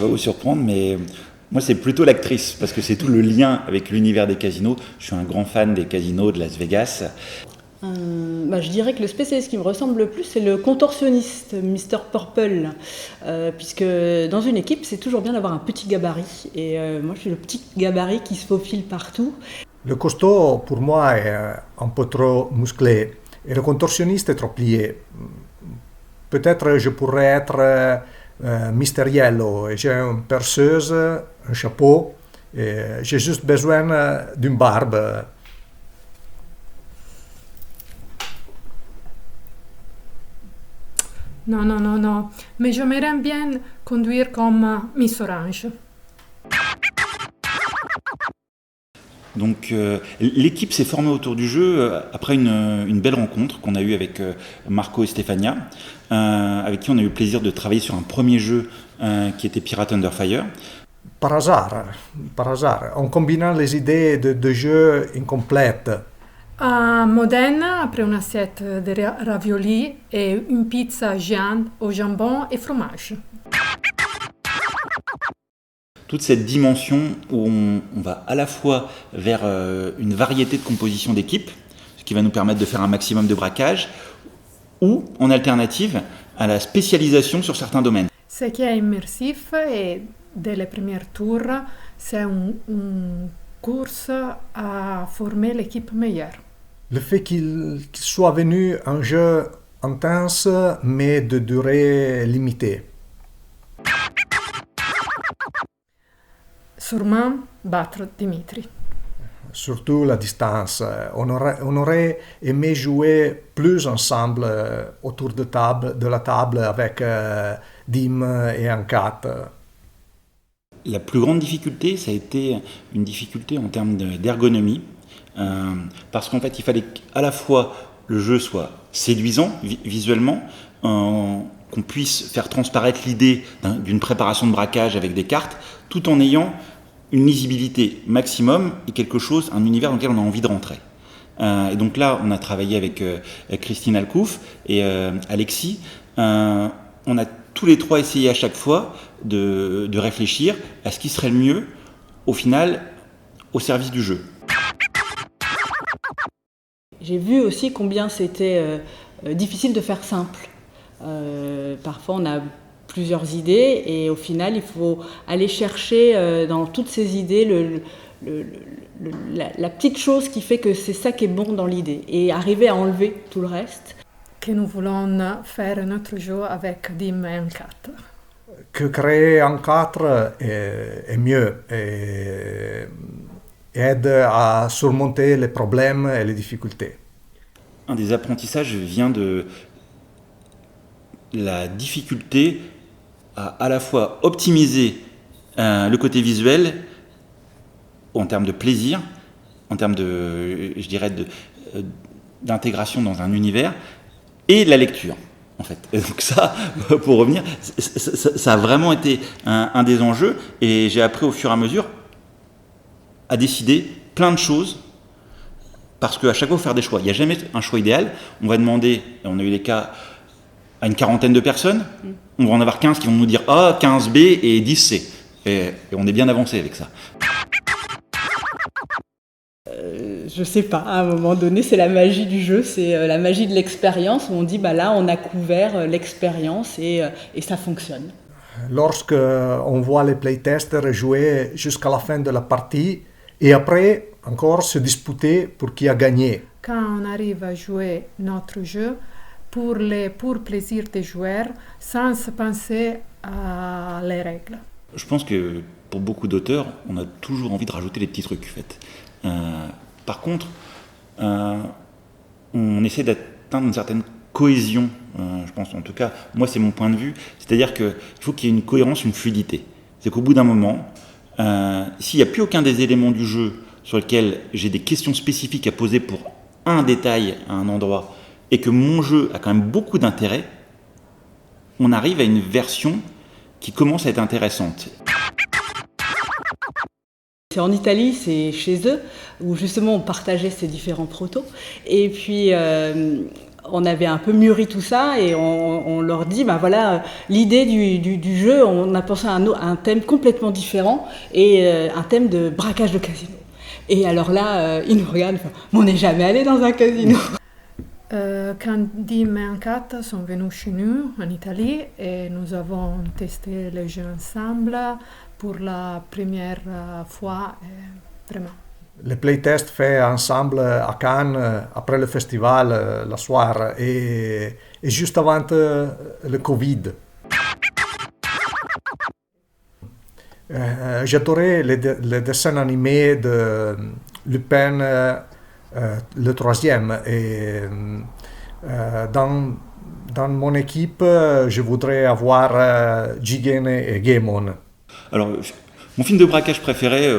va vous surprendre, mais moi c'est plutôt l'actrice, parce que c'est tout le lien avec l'univers des casinos. Je suis un grand fan des casinos de Las Vegas. Je dirais que le spécialiste qui me ressemble le plus, c'est le contorsionniste, Mr. Purple. Puisque dans une équipe, c'est toujours bien d'avoir un petit gabarit. Et moi, je suis le petit gabarit qui se faufile partout. Le costaud, pour moi, est un peu trop musclé. Et le contorsionniste est trop plié. Peut-être je pourrais être Mister Yellow. Et j'ai une perceuse, un chapeau. Et j'ai juste besoin d'une barbe. Non. Mais j'aimerais bien conduire comme Miss Orange. Donc l'équipe s'est formée autour du jeu après une belle rencontre qu'on a eue avec Marco et Stefania, avec qui on a eu le plaisir de travailler sur un premier jeu qui était Pirate Under Fire. Par hasard, en combinant les idées de jeu incomplètes. À Modena, après une assiette de ravioli et une pizza géante au jambon et fromage. Toute cette dimension où on va à la fois vers une variété de compositions d'équipes, ce qui va nous permettre de faire un maximum de braquage, ou en alternative à la spécialisation sur certains domaines. Ce qui est immersif et dès les premiers tours, c'est une course à former l'équipe meilleure. Le fait qu'il soit venu un jeu intense mais de durée limitée. Sûrement battre Dimitri. Surtout la distance. On aurait aimé jouer plus ensemble autour de la table avec Dim et Ankat. La plus grande difficulté, ça a été une difficulté en termes d'ergonomie, parce qu'en fait, il fallait qu'à la fois le jeu soit séduisant visuellement, qu'on puisse faire transparaître l'idée d'une préparation de braquage avec des cartes, tout en ayant une lisibilité maximum et quelque chose, un univers dans lequel on a envie de rentrer. Et donc là, on a travaillé avec Christine Alcouf et Alexis. On a tous les trois essayé à chaque fois de réfléchir à ce qui serait le mieux, au final, au service du jeu. J'ai vu aussi combien c'était difficile de faire simple. Parfois, on a plusieurs idées et au final, il faut aller chercher dans toutes ces idées la petite chose qui fait que c'est ça qui est bon dans l'idée et arriver à enlever tout le reste. Que nous voulons faire notre jeu avec Dim et Ankat. Que créer en 4 est mieux et aide à surmonter les problèmes et les difficultés. Un des apprentissages vient de la difficulté à la fois optimiser le côté visuel en termes de plaisir, en termes d'intégration dans un univers, et la lecture, en fait. Et donc ça, pour revenir, ça a vraiment été un des enjeux, et j'ai appris au fur et à mesure à décider plein de choses, parce qu'à chaque fois, il faut faire des choix. Il n'y a jamais un choix idéal. On va demander, et on a eu les cas, à une quarantaine de personnes, on va en avoir 15 qui vont nous dire A, 15B et 10C. Et on est bien avancé avec ça. Je sais pas, à un moment donné, c'est la magie du jeu, c'est la magie de l'expérience où on dit là, on a couvert l'expérience et ça fonctionne. Lorsque on voit les playtesters jouer jusqu'à la fin de la partie et après encore se disputer pour qui a gagné. Quand on arrive à jouer notre jeu pour plaisir des joueurs sans penser à les règles. Je pense que pour beaucoup d'auteurs, on a toujours envie de rajouter des petits trucs, en fait. Par contre, on essaie d'atteindre une certaine cohésion, je pense, en tout cas, moi c'est mon point de vue, c'est-à-dire qu'il faut qu'il y ait une cohérence, une fluidité. C'est qu'au bout d'un moment, s'il n'y a plus aucun des éléments du jeu sur lequel j'ai des questions spécifiques à poser pour un détail à un endroit, et que mon jeu a quand même beaucoup d'intérêt, on arrive à une version qui commence à être intéressante. C'est en Italie, c'est chez eux, où justement on partageait ces différents protos. Et puis on avait un peu mûri tout ça et on leur dit, ben voilà, l'idée du jeu, on a pensé à un thème complètement différent et un thème de braquage de casino. Et alors là, ils nous regardent, on n'est jamais allé dans un casino. Quand Dim et Ankat sont venus chez nous en Italie et nous avons testé les jeux ensemble pour la première fois, vraiment. Les playtests faits ensemble à Cannes après le festival la soirée et juste avant le Covid. J'adorais les dessins animés de Lupin le troisième et dans mon équipe je voudrais avoir Jigen et Gaemon. Alors, mon film de braquage préféré,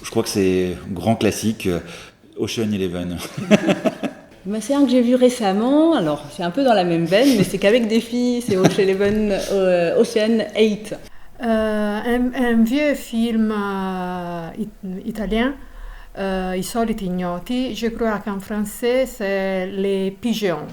je crois que c'est grand classique, Ocean Eleven. Ben, c'est un que j'ai vu récemment, alors c'est un peu dans la même veine, mais c'est qu'avec des filles, c'est Ocean 8. Un vieux film italien, I soliti ignoti, je crois qu'en français c'est Les Pigeons.